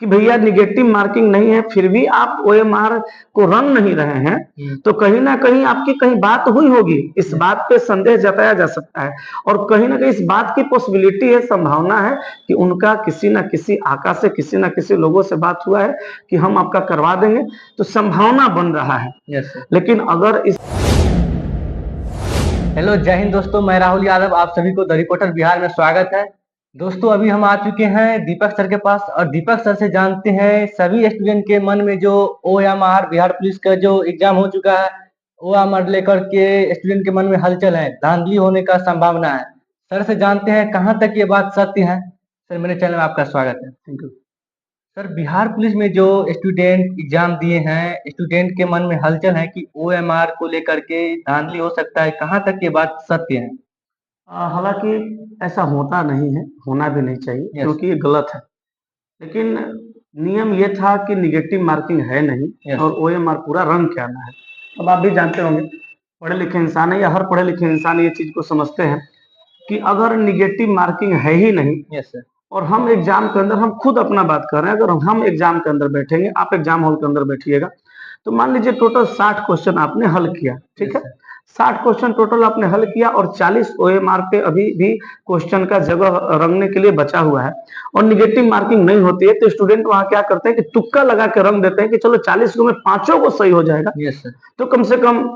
कि भैया negative marking नहीं है, फिर भी आप ओएमआर को रंग नहीं रहे हैं, तो कहीं ना कहीं आपकी कहीं बात हुई होगी। इस बात पे संदेह जताया जा सकता है और कहीं ना कहीं इस बात की पॉसिबिलिटी है, संभावना है कि उनका किसी ना किसी आका से, किसी ना किसी लोगों से बात हुआ है कि हम आपका करवा देंगे, तो संभावना बन रहा है। लेकिन अगर इस हेलो, जय हिंद दोस्तों, मैं राहुल यादव, आप सभी को द रिपोर्टर बिहार में स्वागत है। दोस्तों, अभी हम आ चुके हैं दीपक सर के पास और दीपक सर से जानते हैं सभी स्टूडेंट के मन में जो ओएमआर बिहार पुलिस का जो एग्जाम हो चुका है, ओएमआर लेकर के स्टूडेंट के मन में हलचल है, धांधली होने का संभावना है। सर से जानते हैं कहाँ तक ये बात सत्य है। सर, मेरे चैनल में आपका स्वागत है। Thank you sir, Bihar police में जो स्टूडेंट एग्जाम दिए हैं, स्टूडेंट के मन में हलचल है कि ओएमआर को लेकर के धांधली हो सकता है, कहाँ तक ये बात सत्य है? हालांकि ऐसा होता नहीं है, होना भी नहीं चाहिए क्योंकि ये गलत है। लेकिन नियम ये था कि निगेटिव मार्किंग है नहीं और ओएमआर पूरा रंग के आना है। अब आप भी जानते होंगे, पढ़े लिखे इंसान है या हर पढ़े लिखे इंसान ये चीज को समझते हैं कि अगर निगेटिव मार्किंग है ही नहीं और हम एग्जाम के अंदर, हम खुद अपना बात कर रहे हैं, अगर हम एग्जाम के अंदर बैठेंगे, आप एग्जाम हॉल के अंदर बैठिएगा, तो मान लीजिए टोटल 60 क्वेश्चन आपने हल किया, ठीक है। 60 क्वेश्चन टोटल आपने हल किया और 40 ओएमआर पे अभी भी क्वेश्चन का जगह रंगने के लिए बचा हुआ है और निगेटिव मार्किंग नहीं होती है, तो स्टूडेंट वहां क्या करते हैं कि तुक्का लगा के रंग देते हैं कि चलो 40 को में 5 को सही हो जाएगा, तो कम से कम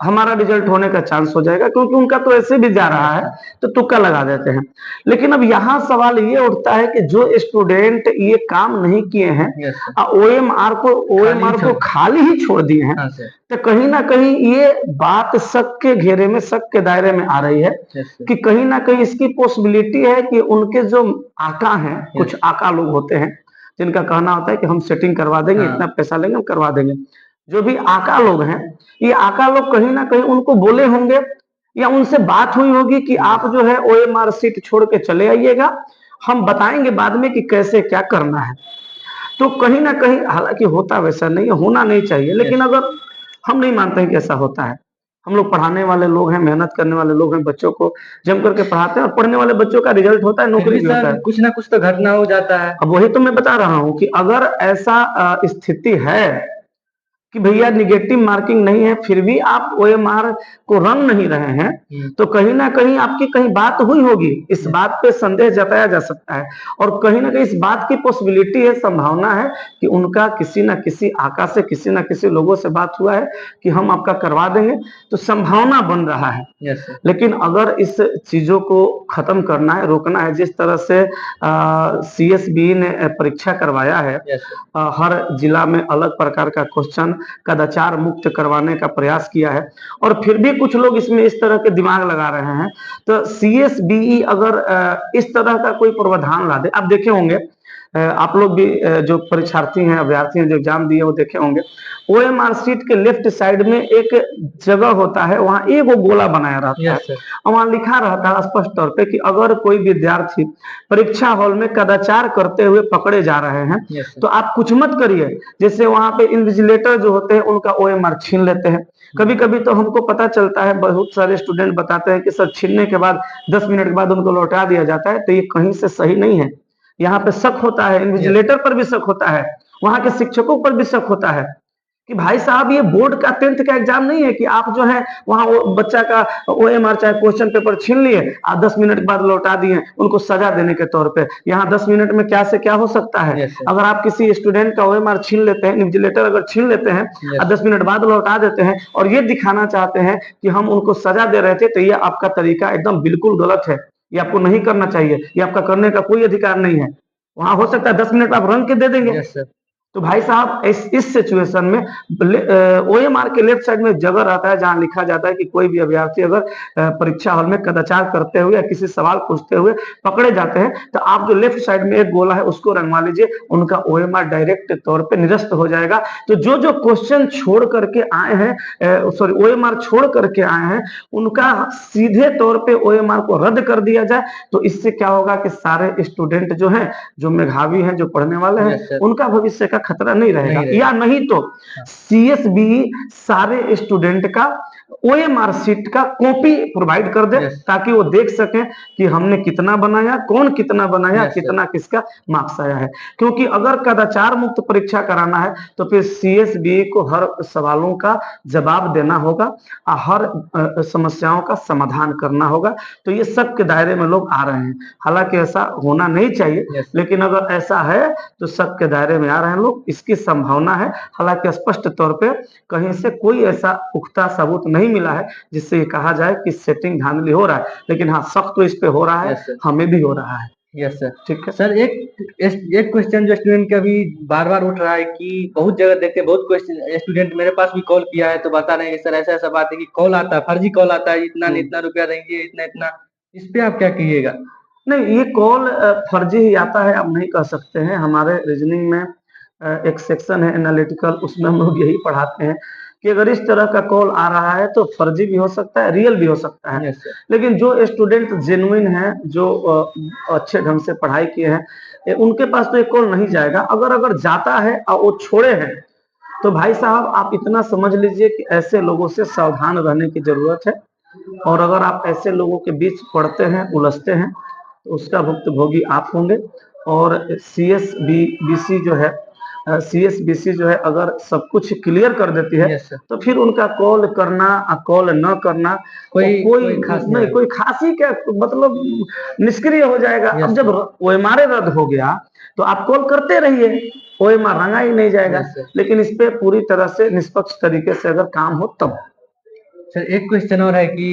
हमारा रिजल्ट होने का चांस हो जाएगा, क्योंकि उनका तो ऐसे भी जा रहा है, तो तुक्का लगा देते हैं। लेकिन अब यहाँ सवाल ये उठता है कि जो स्टूडेंट ये काम नहीं किए हैं, ओएमआर को खाली ही छोड़ दिए हैं, तो कहीं ना कहीं ये बात शक के घेरे में, शक के दायरे में आ रही है कि कहीं ना कहीं इसकी पॉसिबिलिटी है कि उनके जो आका हैं, कुछ आका लोग होते हैं जिनका कहना होता है कि हम सेटिंग करवा देंगे, इतना पैसा लेंगे, हम करवा देंगे। जो भी आका लोग हैं, ये आका लोग कहीं ना कहीं उनको बोले होंगे या उनसे बात हुई होगी कि आप जो है ओएमआर सीट छोड़ के चले आइएगा, हम बताएंगे बाद में कि कैसे क्या करना है। तो कहीं ना कहीं, हालांकि होता वैसा नहीं है, होना नहीं चाहिए, लेकिन अगर हम नहीं मानते हैं कि ऐसा होता है, हम लोग पढ़ाने वाले लोग हैं, मेहनत करने वाले लोग हैं, बच्चों को जम करके पढ़ाते हैं और पढ़ने वाले बच्चों का रिजल्ट होता है, नौकरी भी होता है, कुछ ना कुछ तो घटना हो जाता है। अब वही तो मैं बता रहा हूं कि अगर ऐसा स्थिति है कि भैया निगेटिव मार्किंग नहीं है, फिर भी आप ओएमआर को रंग नहीं रहे हैं, तो कहीं ना कहीं आपकी कहीं बात हुई होगी। इस बात पे संदेह जताया जा सकता है और कहीं ना कहीं इस बात की पॉसिबिलिटी है, संभावना है कि उनका किसी ना किसी आका से, किसी ना किसी लोगों से बात हुआ है कि हम आपका करवा देंगे, तो संभावना बन रहा है। लेकिन अगर इस चीजों को खत्म करना है, रोकना है, जिस तरह से सीएसबी ने परीक्षा करवाया है, हर जिला में अलग प्रकार का क्वेश्चन कदाचार मुक्त करवाने का प्रयास किया है और फिर भी कुछ लोग इसमें इस तरह के दिमाग लगा रहे हैं, तो सीएसबी अगर इस तरह का कोई प्रावधान ला दे, आप देखे होंगे, आप लोग भी जो परीक्षार्थी हैं, अभ्यर्थी हैं, जो एग्जाम दिए वो देखे होंगे, ओएमआर सीट के लेफ्ट साइड में एक जगह होता है, वहां एक गोला बनाया रहता है और वहां लिखा रहता है स्पष्ट तौर पे कि अगर कोई विद्यार्थी परीक्षा हॉल में कदाचार करते हुए पकड़े जा रहे हैं, तो आप कुछ मत करिए। जैसे वहां पे इन्विजिलेटर जो होते हैं उनका ओएमआर छीन लेते हैं। कभी कभी तो हमको पता चलता है, बहुत सारे स्टूडेंट बताते हैं कि सर छीनने के बाद 10 मिनट के बाद उनको लौटा दिया जाता है, तो ये कहीं से सही नहीं है। यहाँ पे शक होता है, इन्विजिलेटर पर भी शक होता है, वहां के शिक्षकों पर भी शक होता है कि भाई साहब ये बोर्ड का 10th का एग्जाम नहीं है कि आप जो है वहां बच्चा का ओएमआर चाहे क्वेश्चन पेपर छीन लिए और 10 मिनट बाद लौटा दिए उनको सजा देने के तौर पे। यहाँ 10 मिनट में क्या से क्या हो सकता है। अगर आप किसी स्टूडेंट का ओएमआर छीन लेते हैं, इन्विजिलेटर अगर छीन लेते हैं और 10 मिनट बाद लौटा देते हैं और ये दिखाना चाहते हैं कि हम उनको सजा दे रहे थे, तो ये आपका तरीका एकदम बिल्कुल गलत है। ये आपको नहीं करना चाहिए, ये आपका करने का कोई अधिकार नहीं है। वहां हो सकता है 10 मिनट आप रंग के दे देंगे। तो भाई साहब इस सिचुएशन में ओएमआर के लेफ्ट साइड में जगह रहता है जहां लिखा जाता है कि कोई भी अभ्यर्थी अगर परीक्षा हॉल में कदाचार करते हुए या किसी सवाल पूछते हुए पकड़े जाते हैं, तो आप जो लेफ्ट साइड में एक गोला है उसको रंगवा लीजिए, उनका ओएमआर डायरेक्ट तौर पे निरस्त हो जाएगा। तो जो जो क्वेश्चन छोड़ करके आए हैं, सॉरी ओएमआर छोड़ करके आए हैं, उनका सीधे तौर पे ओएमआर को रद्द कर दिया जाए। तो इससे क्या होगा कि सारे स्टूडेंट जो हैं, जो मेधावी हैं, जो पढ़ने वाले हैं, उनका भविष्य का खतरा नहीं रहेगा, नहीं रहेगा। या नहीं तो हाँ। सीएसबी सारे स्टूडेंट का ओएमआर शीट का कॉपी प्रोवाइड कर दे, यस ताकि वो देख सकें कि हमने कितना बनाया, कौन कितना बनाया, यस सर। कितना किसका मार्क्स आया है। क्योंकि अगर कदाचार मुक्त परीक्षा कराना है तो फिर सीएसबी को हर सवालों का जवाब देना होगा, हर समस्याओं का समाधान करना होगा। तो ये सब के दायरे में लोग आ रहे हैं, हालांकि ऐसा होना नहीं चाहिए, यस लेकिन अगर ऐसा है तो सब के दायरे में आ रहे हैं लोग, इसकी संभावना है। हालांकि स्पष्ट तौर पे कहीं से कोई ऐसा पुख्ता सबूत नहीं मिला है जिससे ये कहा जाए कि सेटिंग धांधली हो रहा है, लेकिन हाँ शक तो इस पे हो रहा है, यस सर। हमें भी हो रहा है। Yes sir. ठीक है सर एक क्वेश्चन जो स्टूडेंट का भी बार बार उठ रहा है कि बहुत जगह देखते हैं, बहुत क्वेश्चन स्टूडेंट मेरे पास भी कॉल किया है तो बता रहे हैं कि सर ऐसा ऐसा बात है कि कॉल आता है, फर्जी कॉल आता है, इतना नहीं इतना रुपया देंगे, इतना इतना, इस पे आप क्या कहिएगा? नहीं, ये कॉल फर्जी ही आता है, आप नहीं कह सकते हैं। हमारे रीजनिंग में एक सेक्शन है एनालिटिकल, उसमें हम लोग यही पढ़ाते हैं कि अगर इस तरह का कॉल आ रहा है तो फर्जी भी हो सकता है, रियल भी हो सकता है। Yes sir. लेकिन जो स्टूडेंट जेन्युइन है, जो अच्छे ढंग से पढ़ाई किए हैं, उनके पास तो ये कॉल नहीं जाएगा। अगर जाता है और वो छोड़े हैं तो भाई साहब आप इतना समझ लीजिए कि ऐसे लोगों से सावधान रहने की जरूरत है। और अगर आप ऐसे लोगों के बीच पड़ते हैं, उलझते हैं, तो उसका भुक्तभोगी आप होंगे। और सीएसबीसी जो है सीएसबीसी जो है अगर सब कुछ क्लियर कर देती है यस सर। तो फिर उनका कॉल करना, कॉल न करना कोई खास नहीं, है। कोई खास ही क्या, मतलब निष्क्रिय हो जाएगा। यस अब जब सर। ओएमआर रद्द हो गया तो आप कॉल करते रहिए, ओएमआर रंगा ही नहीं जाएगा। Yes sir. लेकिन इस पे पूरी तरह से निष्पक्ष तरीके से अगर काम हो तब। सर एक क्वेश्चन और है कि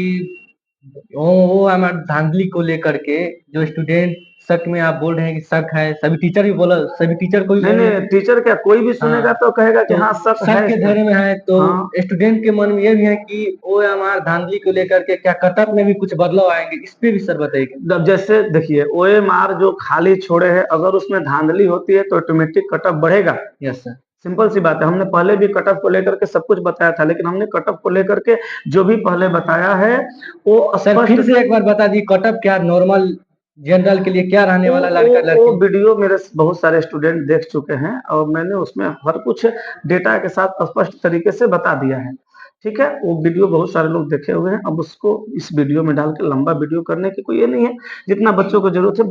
वो हमारे धांधली को लेकर के जो स्टूडेंट शक में आप बोल रहे हैं कि शक है, सभी टीचर भी बोला, सभी टीचर को भी नहीं बोल रहे हैं नहीं, टीचर क्या, कोई भी सुनेगा हाँ, तो कहेगा कि तो हाँ शक शक है के इसमें। दायरे में है, तो हाँ, स्टूडेंट के मन में ये भी है कि वो हमारे धांधली को लेकर के क्या कटअप में भी कुछ बदलाव आएंगे, इस पे भी सर बताइए। जब जैसे देखिए ओएमआर जो खाली छोड़े हैं, अगर उसमें धांधली होती है तो ऑटोमेटिक कटअप बढ़ेगा। Yes sir. सिंपल सी बात है, हमने पहले भी कटअप को लेकर के सब कुछ बताया था, लेकिन हमने कटअप को लेकर के जो भी पहले बताया है वो सर फिर स्पष्ट। से एक बार बता दी, कटअप क्या नॉर्मल जनरल के लिए क्या रहने वाला, लड़का वो लड़की? वीडियो मेरे बहुत सारे स्टूडेंट देख चुके हैं और मैंने उसमें हर कुछ डेटा के साथ स्पष्ट तरीके से बता दिया है। ठीक है, वो वीडियो बहुत सारे लोग देखे हुए हैं। अब उसको इस वीडियो में डाल के लंबा वीडियो करने की कोई ये नहीं है। जितना बच्चों को जरूरत है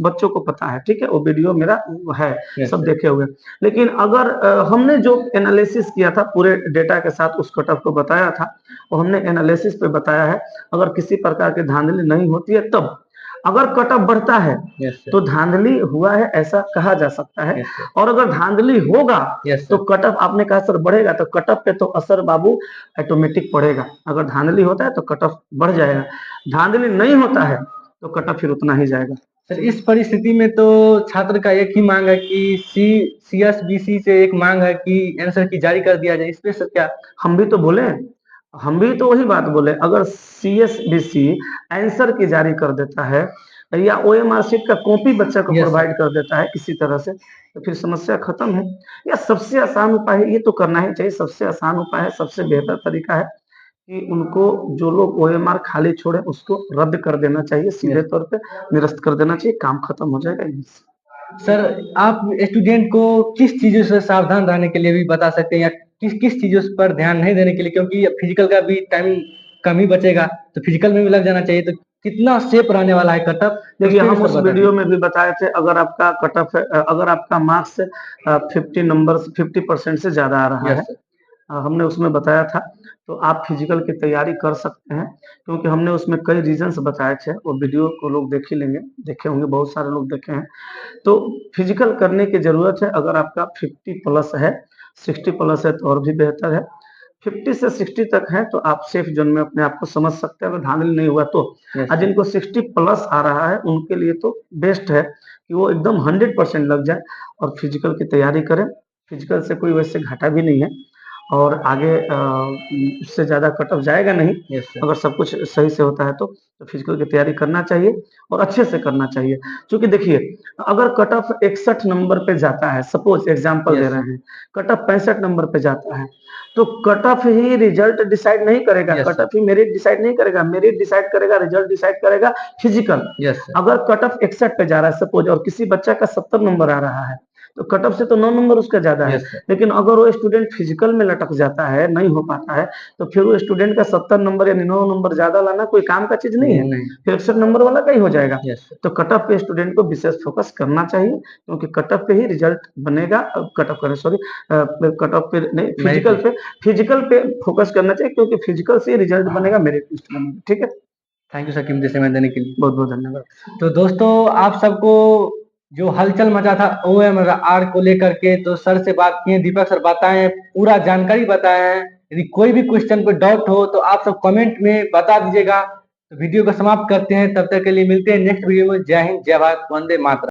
बच्चों को पता है। ठीक है, वो वीडियो मेरा है, यस सब सर। देखे हुए हैं। लेकिन अगर हमने जो एनालिसिस किया था पूरे डेटा के साथ उस कटअप को बताया था, वो हमने एनालिसिस पे बताया है। अगर किसी प्रकार की धांधली नहीं होती है तब, अगर कटअप बढ़ता है यस सर। तो धांधली हुआ है ऐसा कहा जा सकता है। Yes sir. और अगर धांधली होगा यस तो सर। कटअप, आपने कहा सर बढ़ेगा, तो कटअप पे तो असर बाबू ऑटोमेटिक पड़ेगा। अगर धांधली होता है तो कटअप बढ़ जाएगा, धांधली नहीं होता है तो कटअप फिर उतना ही जाएगा। सर इस परिस्थिति में तो छात्र का एक ही मांग है कि सीएसबीसी से एक मांग है कि आंसर की जारी कर दिया जाए, इस पे सर क्या? हम भी तो बोले, हम भी तो वही बात बोले, अगर सीएसबीसी आंसर की जारी कर देता है या ओएमआर शीट का कॉपी बच्चा को यस प्रोवाइड सर। कर देता है किसी तरह से, तो फिर समस्या खत्म है। या सबसे आसान उपाय है, ये तो करना ही चाहिए, सबसे आसान उपाय है, सबसे बेहतर तरीका है कि उनको, जो लोग ओएमआर खाली छोड़े उसको रद्द कर देना चाहिए, सीधे यस तौर पे निरस्त कर देना चाहिए, काम खत्म हो जाएगा यहीं से। सर, आप स्टूडेंट को किस चीजों से सावधान रहने के लिए भी बता सकते हैं, या किस किस चीजों पर ध्यान नहीं देने के लिए, क्योंकि फिजिकल का भी टाइम कम ही बचेगा तो फिजिकल में भी लग जाना चाहिए, तो कितना सेफ रहने वाला है कटअप, उस देखिए पे भी हम सर उस बता वीडियो दीजिए। में भी बताए थे, अगर आपका कट ऑफ अगर आपका मार्क्स 50% से ज्यादा आ रहा यस है, सर। हमने उसमें बताया था, तो आप फिजिकल की तैयारी कर सकते हैं। क्योंकि हमने उसमें कई रीजंस बताए थे, वो वीडियो को लोग देख ही लेंगे, देखे होंगे, बहुत सारे लोग देखे हैं। तो फिजिकल करने की जरूरत है। अगर आपका 50 प्लस है, 60 प्लस है तो और भी बेहतर है। 50 से 60 तक है तो आप सेफ जोन में अपने आप को समझ सकते हैं, अगर धांधली नहीं हुआ तो। यस आज सर। जिनको 60 प्लस आ रहा है उनके लिए तो बेस्ट है कि वो एकदम 100% लग जाए और फिजिकल की तैयारी करें। फिजिकल से कोई वैसे घाटा भी नहीं है और आगे उससे ज़्यादा कट ऑफ जाएगा नहीं। Yes sir. अगर सब कुछ सही से होता है तो फिजिकल की तैयारी करना चाहिए और अच्छे से करना चाहिए। क्योंकि देखिए, अगर कट ऑफ 61 नंबर पे जाता है, सपोज एग्जांपल दे यस रहे सर। हैं, कट ऑफ 65 नंबर पे जाता है, तो कट ऑफ ही रिजल्ट डिसाइड नहीं करेगा, yes cut sir. Of he merit decide नहीं करेगा, मेरिट डिसाइड करेगा, रिजल्ट डिसाइड करेगा फिजिकल। Yes sir. अगर कट ऑफ 61 पे जा रहा है सपोज और किसी बच्चा का 70 नंबर आ रहा है, तो कट ऑफ से तो 9 नंबर उसका ज्यादा है। Yes sir. लेकिन अगर वो स्टूडेंट फिजिकल में लटक जाता है, नहीं हो पाता है, तो फिर वो स्टूडेंट का 70 नंबर या 9 नंबर ज्यादा लाना कोई काम का चीज नहीं है, नहीं। फिर 61 नंबर वाला का ही हो जाएगा। Yes sir. तो कट ऑफ पे स्टूडेंट को विशेष फोकस करना चाहिए, क्योंकि कट ऑफ पे ही रिजल्ट बनेगा। कट ऑफ करें, सॉरी, कट ऑफ पे नहीं, फिजिकल पे फोकस करना चाहिए, क्योंकि फिजिकल से रिजल्ट बनेगा, मेरिट लिस्ट बनेगी। ठीक है, थैंक यू सर कीमती समय देने के लिए। बहुत बहुत धन्यवाद। तो दोस्तों आप सबको जो हलचल मचा था OMR को लेकर के, तो सर से बात किए, दीपक सर बताएं, पूरा जानकारी बताए हैं। यदि कोई भी क्वेश्चन कोई डाउट हो तो आप सब कमेंट में बता दीजिएगा। तो वीडियो को समाप्त करते हैं, तब तक के लिए मिलते हैं नेक्स्ट वीडियो में। जय हिंद, जय भारत, वंदे मातरम।